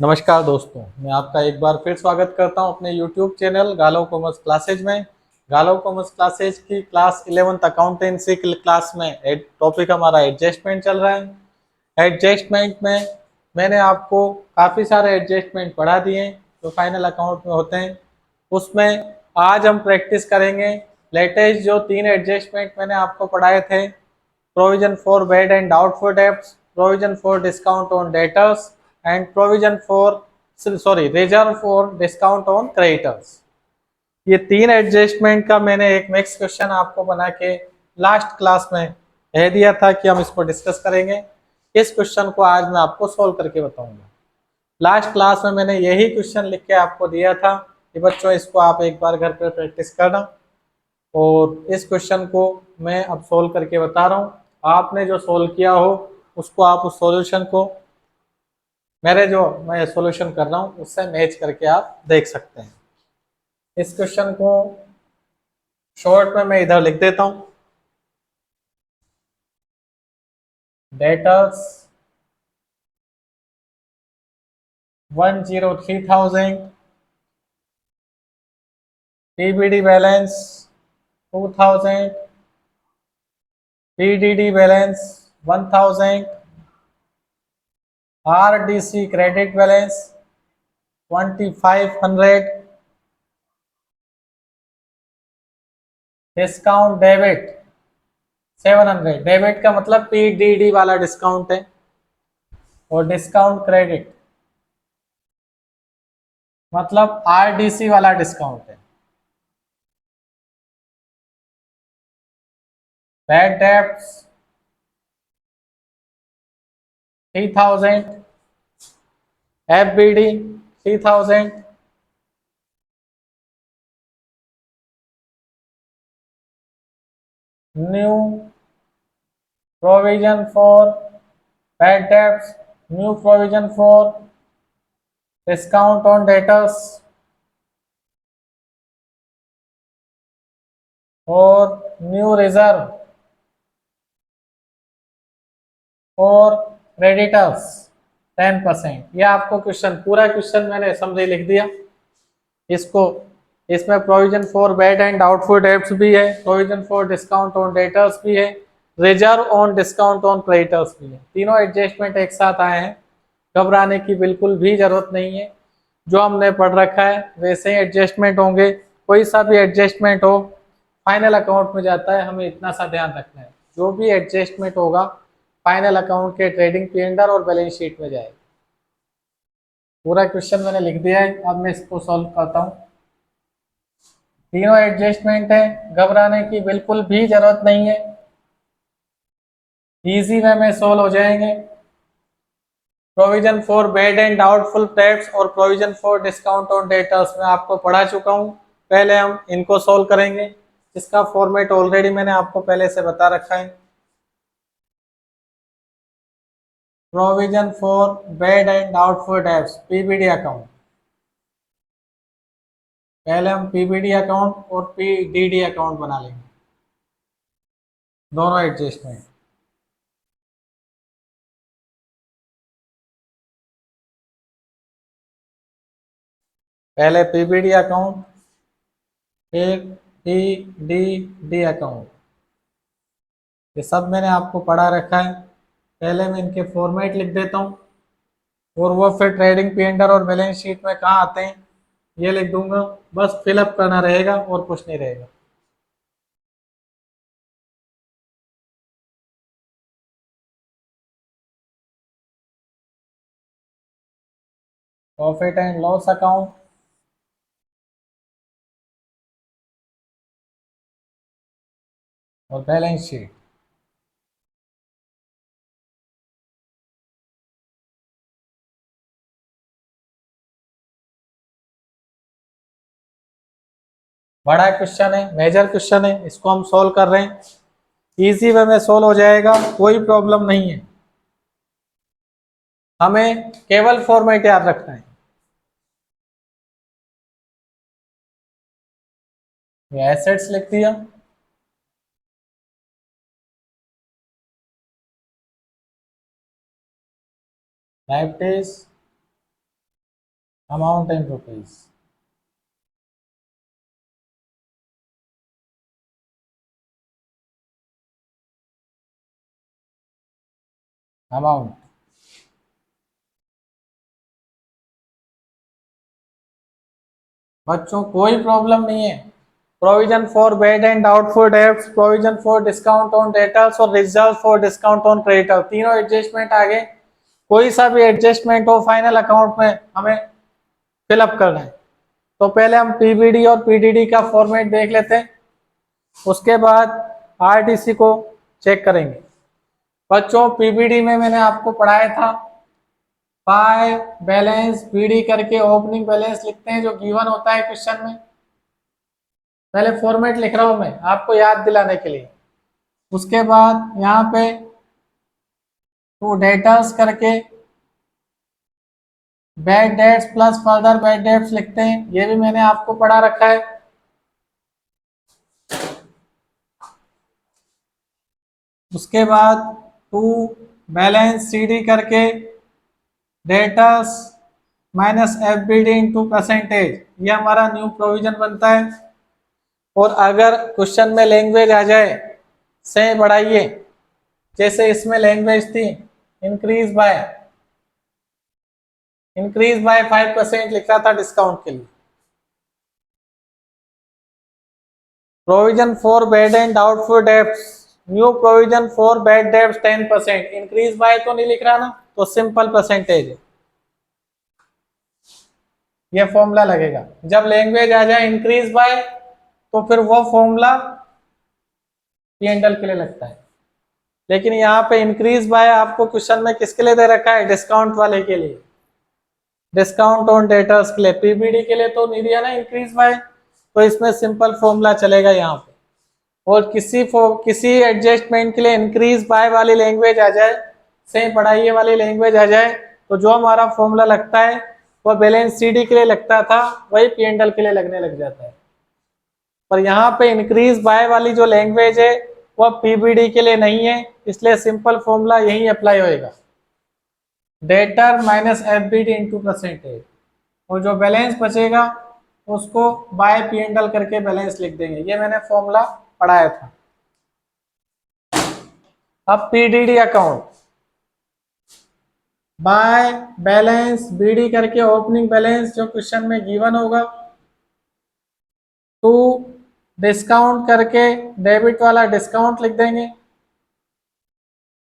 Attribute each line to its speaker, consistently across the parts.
Speaker 1: नमस्कार दोस्तों, मैं आपका एक बार फिर स्वागत करता हूं अपने YouTube चैनल गालो कॉमर्स क्लासेज में। गालो कॉमर्स क्लासेज की क्लास 11th अकाउंटेंसी की क्लास में टॉपिक हमारा एडजस्टमेंट चल रहा है। एडजस्टमेंट में मैंने आपको काफ़ी सारे एडजस्टमेंट पढ़ा दिए हैं जो फाइनल अकाउंट में होते हैं। उसमें आज हम प्रैक्टिस करेंगे लेटेस्ट जो 3 एडजस्टमेंट मैंने आपको पढ़ाए थे। provision for bad and doubtful debts, provision for discount on debtors, and provision for reserve for discount on creditors। ये 3 एडजस्टमेंट का मैंने एक नेक्स्ट क्वेश्चन आपको बना के लास्ट क्लास में कह दिया था कि हम इसको डिस्कस करेंगे। इस क्वेश्चन को आज मैं आपको सॉल्व करके बताऊंगा। लास्ट क्लास में मैंने यही क्वेश्चन लिख के आपको दिया था कि बच्चों इसको आप एक बार घर पर प्रैक्टिस करना, और इस क्वेश्चन को मैं अब सोल्व करके बता रहा हूँ। आपने जो सोल्व किया हो उसको आप उस सॉल्यूशन को मेरे जो मैं सॉल्यूशन कर रहा हूँ उससे मैच करके आप देख सकते हैं। इस क्वेश्चन को शॉर्ट में मैं इधर लिख देता हूँ। Debtors 103,000, PBD balance 2,000, PDD balance 1,000, RDC credit balance 2,500, discount debit 700। Debit का मतलब पीडीडी वाला डिस्काउंट है, और डिस्काउंट क्रेडिट मतलब आरडीसी वाला डिस्काउंट है। Bad debts 3,000, FBD 3,000, new provision for bad debts, new provision for discount on debtors, और new reserve और क्रेडिटर्स 10%। ये आपको क्वेश्चन पूरा क्वेश्चन मैंने समझे लिख दिया। इसको इसमें provision for bad and doubtful debts भी है, provision for discount on debtors भी है, reserve on discount on creditors भी है। तीनों एडजस्टमेंट एक साथ आए हैं, घबराने की बिल्कुल भी जरूरत नहीं है। जो हमने पढ़ रखा है वैसे ही एडजस्टमेंट होंगे। कोई सा भी एडजस्टमेंट हो फाइनल अकाउंट में जाता है, हमें इतना सा ध्यान रखना है जो भी एडजस्टमेंट होगा फाइनल अकाउंट के ट्रेडिंग पी&आर और बैलेंस शीट में जाएगा। पूरा क्वेश्चन मैंने लिख दिया है, अब मैं इसको सॉल्व करता हूँ। तीनों एडजस्टमेंट है, घबराने की बिल्कुल भी जरूरत नहीं है, इजी वे में सोल्व हो जाएंगे। Provision for bad and doubtful debts और provision for discount on debtors में आपको पढ़ा चुका हूँ। पहले हम इनको सोल्व करेंगे, इसका फॉर्मेट ऑलरेडी मैंने आपको पहले से बता रखा है। Provision for bad and doubtful debts PBD account, पहले हम पीबीडी अकाउंट और पीडीडी अकाउंट बना लेंगे, दोनों एडजस्टमेंट। पहले पीबीडी अकाउंट फिर पीडीडी अकाउंट, ये सब मैंने आपको पढ़ा रखा है। पहले मैं इनके फॉर्मेट लिख देता हूँ, और वो फिर ट्रेडिंग पी&आर और बैलेंस शीट में कहाँ आते हैं ये लिख दूंगा। बस फिलअप करना रहेगा और कुछ नहीं रहेगा। प्रॉफिट एंड लॉस अकाउंट, और बैलेंस शीट। बड़ा क्वेश्चन है, मेजर क्वेश्चन है, इसको हम सोल्व कर रहे हैं। इजी वे में सोल्व हो जाएगा, कोई प्रॉब्लम नहीं है। हमें केवल फॉर्मेट याद रखना है। ये एसेट्स लिख दिया, liabilities amount in rupees. Amount बच्चों कोई प्रॉब्लम नहीं है। Provision for bad and doubtful debts, provision for discount on debtors और reserve for discount on creditor, तीनों एडजस्टमेंट आ गए। कोई सा भी एडजस्टमेंट हो फाइनल अकाउंट में हमें फिलअप करना है। तो पहले हम पीबीडी और पीडीडी का फॉर्मेट देख लेते हैं, उसके बाद आरटीसी को चेक करेंगे। बच्चों पीबीडी में मैंने आपको पढ़ाया था, बाय बैलेंस बीडी करके ओपनिंग बैलेंस लिखते हैं जो गिवन होता है क्वेश्चन में। पहले फॉर्मेट लिख रहा हूं मैं आपको याद दिलाने के लिए। उसके बाद यहाँ पे टू डेटर्स करके bad debts plus further bad dates लिखते हैं, ये भी मैंने आपको पढ़ा रखा है। उसके बाद टू बैलेंस सीडी करके debtors minus F B D into percentage, ये हमारा न्यू प्रोविजन बनता है। और अगर क्वेश्चन में लैंग्वेज आ जाए से बढ़ाइए, जैसे इसमें लैंग्वेज थी इंक्रीज बाय 5% लिखा था डिस्काउंट के लिए। Provision for bad and doubtful debts, new provision for bad debts 10%, increase by तो नहीं लिख रहा ना, तो सिंपल परसेंटेज है। ये फॉर्मूला लगेगा जब लैंग्वेज आ जाए इंक्रीज बाय, तो फिर वो फॉर्मूला पी एंड एल के लिए लगता है। लेकिन यहाँ पे इंक्रीज बाय आपको क्वेश्चन में किसके लिए दे रखा है, डिस्काउंट वाले के लिए, डिस्काउंट ऑन डेटर्स के लिए। पीबीडी के लिए तो नहीं दिया ना इंक्रीज बाय, तो इसमें सिंपल फॉर्मूला चलेगा यहाँ पे। और किसी एडजस्टमेंट के लिए इंक्रीज बाय वाली लैंग्वेज आ जाए, से बढ़ाइए वाली लैंग्वेज आ जाए, तो जो हमारा फॉर्मूला लगता है वो बैलेंस सीडी के लिए लगता था, वही पी एंड एल के लिए लगने लग जाता है। पर यहाँ पे इंक्रीज बाय वाली जो लैंग्वेज है वो पीबीडी के लिए नहीं है, इसलिए सिंपल फॉर्मूला यही अप्लाई होएगा, debtor minus F B D into percentage. और जो बैलेंस बचेगा उसको बाय पी एंड एल करके बैलेंस लिख देंगे, ये मैंने फॉर्मूला पढ़ाया था। अब PDD account, by balance BD करके ओपनिंग बैलेंस जो क्वेश्चन में गिवन होगा, टू डिस्काउंट करके डेबिट वाला डिस्काउंट लिख देंगे,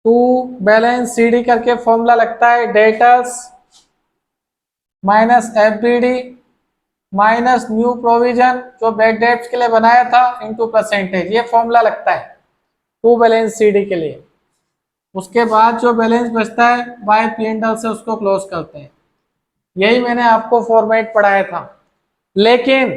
Speaker 1: टू बैलेंस सीडी करके फॉर्मूला लगता है debtors minus F B D minus new provision जो बैड डेट्स के लिए बनाया था इनटू परसेंटेज, ये फॉर्मूला लगता है टू बैलेंस सीडी के लिए। उसके बाद जो बैलेंस बचता है बाय पी एंड एल से उसको क्लोज करते हैं। यही मैंने आपको फॉर्मेट पढ़ाया था। लेकिन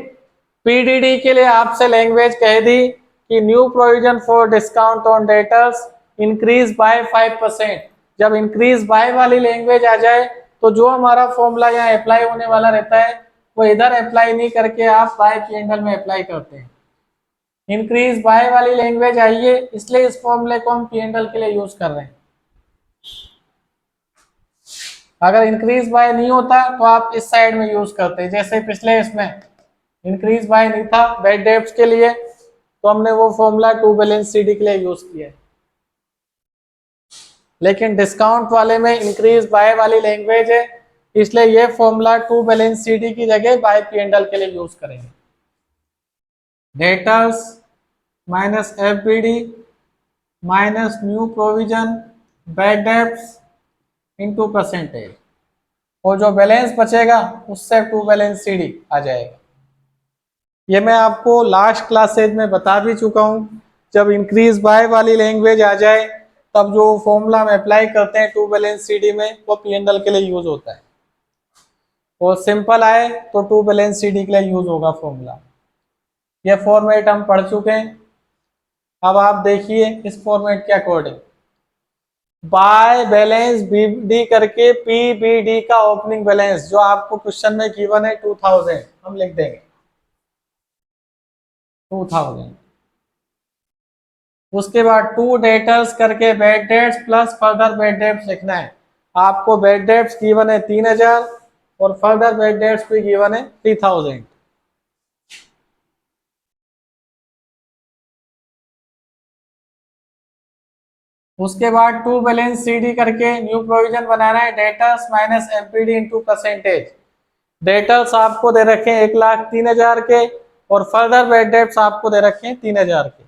Speaker 1: पीडीडी के लिए आपसे लैंग्वेज कह दी कि new provision for discount on debtors increase by 5%। जब इंक्रीज बाय वाली लैंग्वेज आ जाए तो जो हमारा फॉर्मूला यहाँ अप्लाई होने वाला रहता है वो इधर अप्लाई नहीं करके आप बाय पी एंड एल में अप्लाई करते हैं। इंक्रीज बाय वाली लैंग्वेज आई है इसलिए इस फॉर्मूले को हम पी एंड एल के लिए यूज कर रहे हैं। अगर इंक्रीज बाय नहीं होता तो आप इस साइड में यूज करते हैं, जैसे पिछले इसमें इंक्रीज बाय नहीं था बैड डेब्ट्स के लिए, तो हमने वो फॉर्मूला टू बैलेंस सीडी के लिए यूज किया है। लेकिन डिस्काउंट वाले में इंक्रीज बाय वाली लैंग्वेज है, इसलिए ये फॉर्मूला टू बैलेंस सीडी की जगह बाय पी एंड एल के लिए यूज करेंगे। Debtors minus F B D minus new provision bad debts into percentage, और जो बैलेंस बचेगा उससे टू बैलेंस सीडी आ जाएगा। ये मैं आपको लास्ट क्लासेज में बता भी चुका हूँ, जब इंक्रीज बाय वाली लैंग्वेज आ जाए तब जो फॉर्मूला हम अप्लाई करते हैं टू बैलेंस सीडी में वो पी एंड एल के लिए यूज होता है, और सिंपल आए तो टू बैलेंस सीडी के लिए यूज होगा फॉर्मूला। ये फॉर्मेट हम पढ़ चुके हैं। अब आप देखिए इस फॉर्मेट के अकॉर्डिंग बाय बैलेंस बीडी करके पीबीडी का ओपनिंग बैलेंस जो आपको क्वेश्चन में गिवन है 2000 हम लिख देंगे 2000। उसके बाद टू डेटर्स करके bad debts plus further bad dates लिखना है। आपको बैड डेट्स गिवन है 3000 और फर्दर बैड डेट्स भी गिवन है 3000। उसके बाद टू बैलेंस सीडी करके न्यू प्रोविजन बनाना है, debtors minus MPD into percentage. Debtors आपको दे रखे हैं 1,03,000 के और फर्दर बैड डेट्स आपको दे रखे हैं 3,000 के।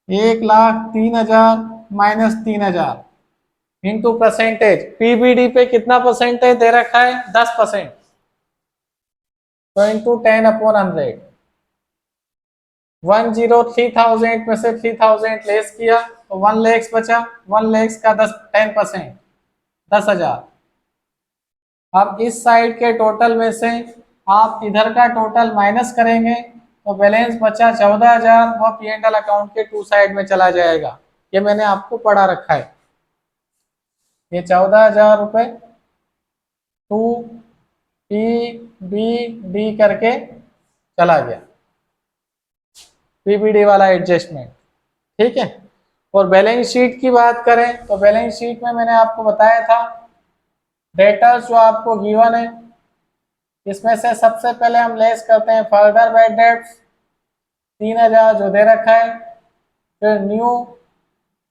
Speaker 1: 1,03,000 माइनस 3,000 इंटू परसेंटेज। पीबीडी पे कितना परसेंटेज दे रखा है? 10%। तो इंटू 10/100। 103,000 में से 3,000 लेस किया तो 1 लाख बचा। 1 लाख का 10% 10,000। अब इस साइड के टोटल में से आप इधर का टोटल माइनस करेंगे तो बैलेंस बचा 14,000। वह पी&एल अकाउंट के टू साइड में चला जाएगा। ये मैंने आपको पढ़ा रखा है। ये 14,000 रुपये टू पी बी डी करके चला गया, पीबीडी वाला एडजस्टमेंट। ठीक है। और बैलेंस शीट की बात करें तो बैलेंस शीट में मैंने आपको बताया था डेटर्स जो आपको गिवन है, इसमें से सबसे पहले हम लेस करते हैं फर्दर बैड डेट्स 3,000 जो दे रखा है, फिर न्यू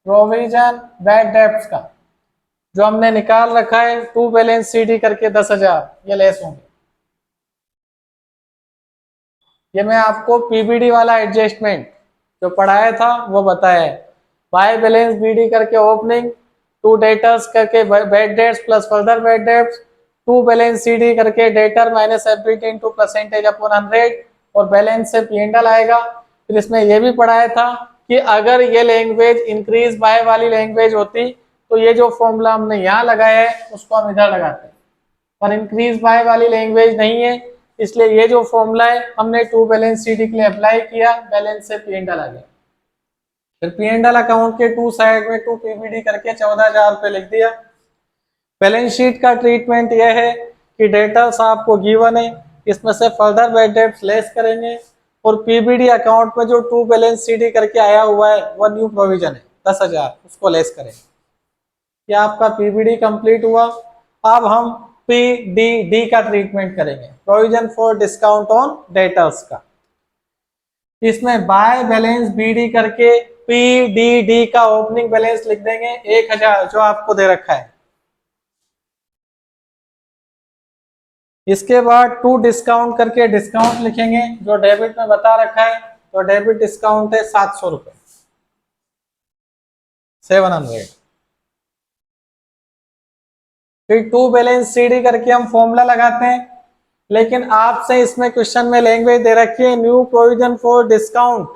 Speaker 1: प्रोविजन बैड डेट्स का जो हमने निकाल रखा है टू बैलेंस सीडी करके 10,000 ये लेस होंगे। ये मैं आपको पीबीडी वाला एडजस्टमेंट जो पढ़ाया था वो बताया है। बाय बैलेंस बीडी करके ओपनिंग, टू डेटर्स करके bad debts plus further bad debts, to balance CD करके debtor minus FBT into percentage upon 100 और बैलेंस से पी&एल आएगा। फिर इसमें यह भी पढ़ाया था कि अगर ये लैंग्वेज इंक्रीज बाय वाली लैंग्वेज होती तो ये जो फॉर्मूला हमने यहाँ लगाया है उसको हम इधर लगाते हैं, पर इंक्रीज बाय वाली लैंग्वेज नहीं है, इसलिए ये जो फॉर्मूला है हमने टू बैलेंस सीडी के लिए अप्लाई किया, बैलेंस से पी&एल आ गया। फिर पी&एल अकाउंट के टू साइड में टू पीबीडी करके 14,000 रुपये लिख दिया। बैलेंस शीट का ट्रीटमेंट यह है कि डेटर्स आपको गिवन है, इसमें से फर्दर बैड डेट्स लेस करेंगे और पीबीडी अकाउंट में जो टू बैलेंस सीडी करके आया हुआ है वह न्यू प्रोविजन है 10,000, उसको लेस करेंगे। ये आपका पीबीडी कंप्लीट हुआ। अब हम पीडीडी का ट्रीटमेंट करेंगे, provision for discount on debtors का। इसमें बाय बैलेंस बीडी करके पीडीडी का ओपनिंग बैलेंस लिख देंगे 1,000 जो आपको दे रखा है। इसके बाद टू डिस्काउंट करके डिस्काउंट लिखेंगे जो डेबिट में बता रखा है, तो डेबिट डिस्काउंट है 700 रुपये 700। फिर टू बैलेंस सीडी करके हम फॉर्मूला लगाते हैं, लेकिन आपसे इसमें क्वेश्चन में लैंग्वेज दे रखी है new provision for discount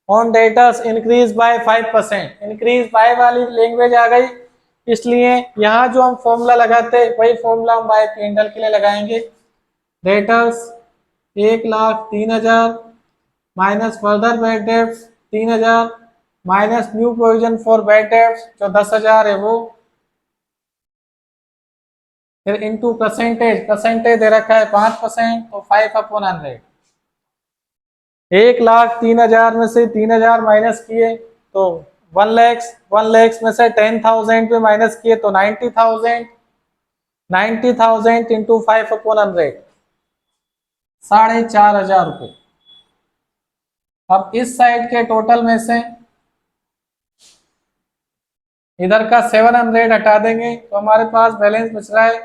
Speaker 1: on debtors increase by 5%। Increase by वाली लैंग्वेज आ गई, इसलिए यहाँ जो हम फॉर्मूला लगाते हैं वही फॉर्मूला हम बाय पी&एल के लिए लगाएंगे। Debtors 1,03,000 minus further bad dates 3,000 minus new provision for bad debts जो 10,000 है वो, फिर इनटू परसेंटेज। परसेंटेज दे रखा है 5%, तो 5/100। 1,03,000 में से 3,000 माइनस किए तो 1 लाख। 1 लाख में से 10,000 पे माइनस किए तो 90,000। 90,000 इंटू 5/100 4,500 रुपये। अब इस साइड के टोटल में से इधर का 700 हटा देंगे तो हमारे पास बैलेंस बच रहा है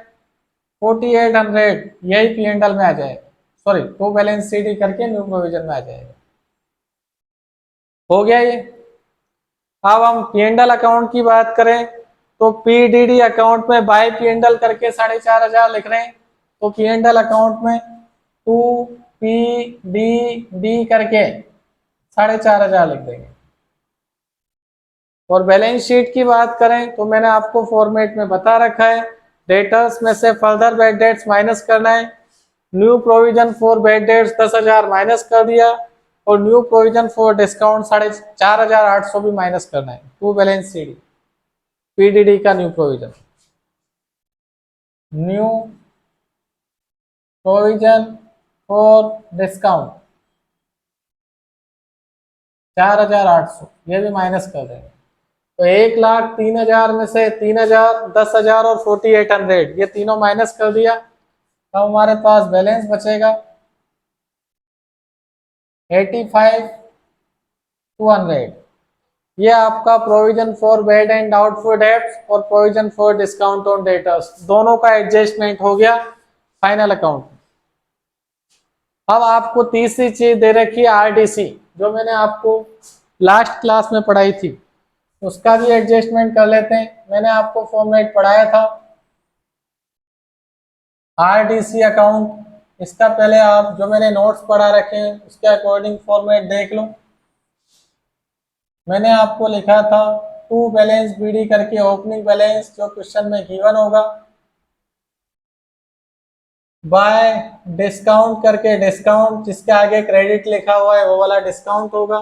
Speaker 1: 4,800। यही पी&एल में आ जाएगा, सॉरी टू बैलेंस सीडी करके न्यू प्रोविजन में आ जाएगा। हो गया ये। अब हम पी&एल अकाउंट की बात करें तो पीडीडी अकाउंट में बाय पी&एल करके 4,500 लिख रहे हैं, तो पी&एल अकाउंट में टू पीडीडी करके 4,500 लिख देंगे। और बैलेंस शीट की बात करें तो मैंने आपको फॉर्मेट में बता रखा है, डेटर्स में से फर्दर बैड डेट्स माइनस करना है, new provision for bad debts 10,000 minus कर दिया और न्यू प्रोविजन फॉर डिस्काउंट 4,800 भी माइनस करना है। टू बैलेंस सीडी पीडीडी का न्यू प्रोविजन फॉर डिस्काउंट 4,800 ये भी माइनस कर देंगे। तो 1,03,000 में से 3,000, 10,000 और 4,800 ये तीनों माइनस कर दिया, अब हमारे पास बैलेंस बचेगा 85,200। ये आपका provision for bad and doubtful debts और provision for discount on debtors दोनों का एडजस्टमेंट हो गया फाइनल अकाउंट। अब आपको तीसरी चीज दे रखी है आरडीसी, जो मैंने आपको लास्ट क्लास में पढ़ाई थी, उसका भी एडजस्टमेंट कर लेते हैं। मैंने आपको फॉर्मेट पढ़ाया था आरडीसी अकाउंट, इसका पहले आप जो मैंने नोट्स पढ़ा रखे हैं उसके अकॉर्डिंग फॉर्मेट देख लो। मैंने आपको लिखा था टू बैलेंस बीडी करके ओपनिंग बैलेंस जो क्वेश्चन में गिवन होगा, बाय डिस्काउंट करके डिस्काउंट जिसके आगे क्रेडिट लिखा हुआ है वो वाला डिस्काउंट होगा,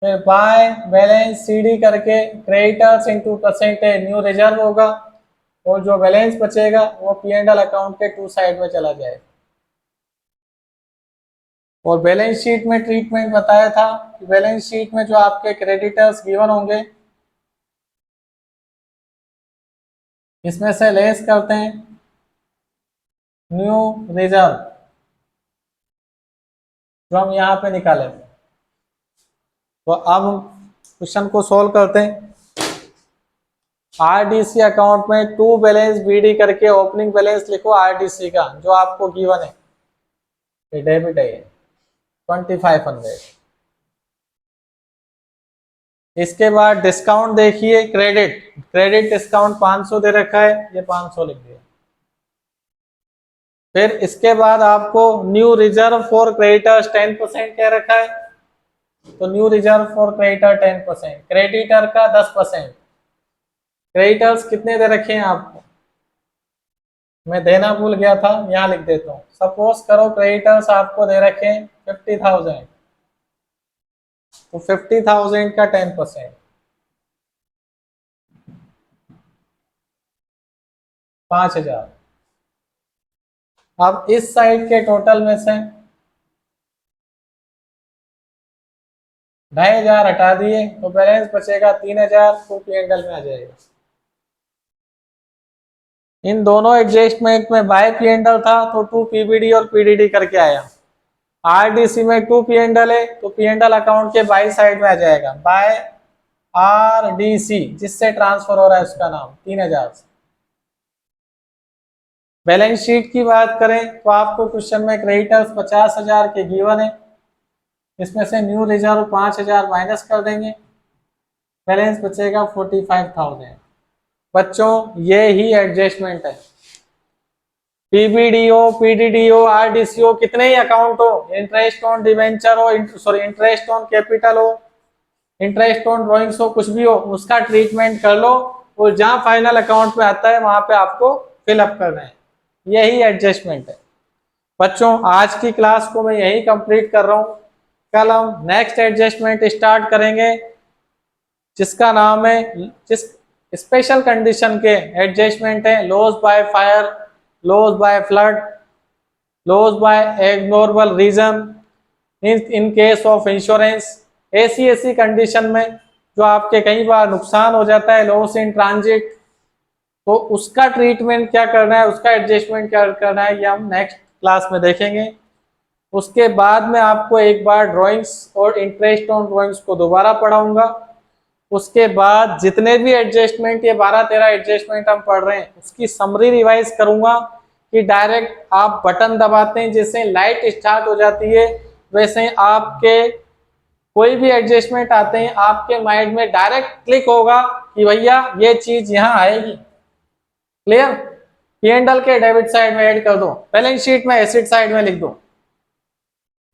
Speaker 1: फिर बाय बैलेंस सीडी करके creditors into percentage new reserve होगा, और जो बैलेंस बचेगा वो पी एंड एल अकाउंट के टू साइड में चला जाएगा। और बैलेंस शीट में ट्रीटमेंट बताया था कि बैलेंस शीट में जो आपके क्रेडिटर्स गिवन होंगे इसमें से लेस करते हैं न्यू रिजर्व जो हम यहाँ पे निकाले। तो अब क्वेश्चन को सॉल्व करते हैं। आरडीसी अकाउंट में टू बैलेंस बीडी करके ओपनिंग बैलेंस लिखो आरडीसी का जो आपको गिवन है, ये डेबिट है 2500। इसके बाद डिस्काउंट देखिए, क्रेडिट डिस्काउंट 500 दे रखा है, ये 500 लिख दिया। फिर इसके बाद आपको न्यू रिजर्व फॉर क्रेडिटर्स 10% कह रखा है, तो new reserve for creditor 10%, creditor का 10%। क्रेडिटर्स कितने दे रखे हैं आपको, मैं देना भूल गया था, यहाँ लिख देता हूँ। सपोज करो क्रेडिटर्स आपको दे रखे हैं 50,000, तो 50,000 का 10% 5,000। अब इस साइड के टोटल में से 2,500 हटा दिए तो बैलेंस बचेगा 3,000, तो पी&एल में आ जाएगा। इन दोनों एडजस्टमेंट में बाय पी&एल था तो 2 पीबीडी और पीडीडी करके आया। आरडीसी में 2 पी&एल है तो पी&एल अकाउंट के बाई साइड में आ जाएगा बाय आरडीसी, जिससे ट्रांसफर हो रहा है उसका नाम 3,000 से। बैलेंस शीट की बात करें तो आपको क्वेश्चन में क्रेडिटर्स 50,000 के गिवन है, इसमें से न्यू रिजर्व 5,000 माइनस कर देंगे, बैलेंस बचेगा 45,000। बच्चों ये ही एडजस्टमेंट है। पीबीडीओ, पीडीडीओ, आरडीसीओ कितने ही अकाउंट हो, इंटरेस्ट ऑन डिवेंचर हो, इंटरेस्ट ऑन कैपिटल हो, इंटरेस्ट ऑन ड्रॉइंग्स हो, कुछ भी हो, उसका ट्रीटमेंट कर लो और जहां फाइनल अकाउंट में आता है वहां पे आपको फिलअप करना है। यही एडजस्टमेंट है। बच्चों आज की क्लास को मैं यही कंप्लीट कर रहा हूँ, कल हम नेक्स्ट एडजस्टमेंट स्टार्ट करेंगे जिसका नाम है, जिस स्पेशल कंडीशन के एडजस्टमेंट है, loss by fire, loss by flood, loss by abnormal reason, in case of insurance. ऐसी कंडीशन में जो आपके कई बार नुकसान हो जाता है, लॉस इन ट्रांजिट, तो उसका ट्रीटमेंट क्या करना है, उसका एडजस्टमेंट क्या करना है, ये हम नेक्स्ट क्लास में देखेंगे। उसके बाद में आपको एक बार ड्राइंग्स और इंटरेस्ट ऑन ड्राइंग्स को दोबारा पढ़ाऊंगा। उसके बाद जितने भी एडजस्टमेंट, ये 12-13 एडजस्टमेंट हम पढ़ रहे हैं, उसकी समरी रिवाइज करूंगा कि डायरेक्ट आप बटन दबाते हैं जैसे लाइट स्टार्ट हो जाती है, वैसे ही आपके कोई भी एडजस्टमेंट आते हैं आपके माइंड में डायरेक्ट क्लिक होगा कि भैया ये चीज यहाँ आएगी। क्लियर? पी&एल के डेबिट साइड में ऐड कर दो, बैलेंस शीट में एसेट साइड में लिख दो,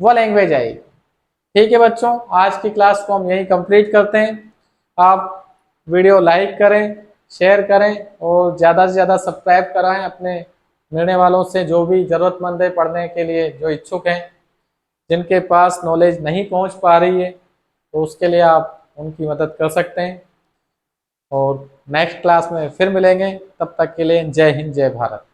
Speaker 1: वो लैंग्वेज आएगी। ठीक है बच्चों, आज की क्लास को हम यही कंप्लीट करते हैं। आप वीडियो लाइक करें, शेयर करें और ज़्यादा से ज़्यादा सब्सक्राइब कराएं अपने मिलने वालों से, जो भी ज़रूरतमंद है पढ़ने के लिए, जो इच्छुक हैं, जिनके पास नॉलेज नहीं पहुंच पा रही है, तो उसके लिए आप उनकी मदद कर सकते हैं। और नेक्स्ट क्लास में फिर मिलेंगे, तब तक के लिए जय हिंद, जय भारत।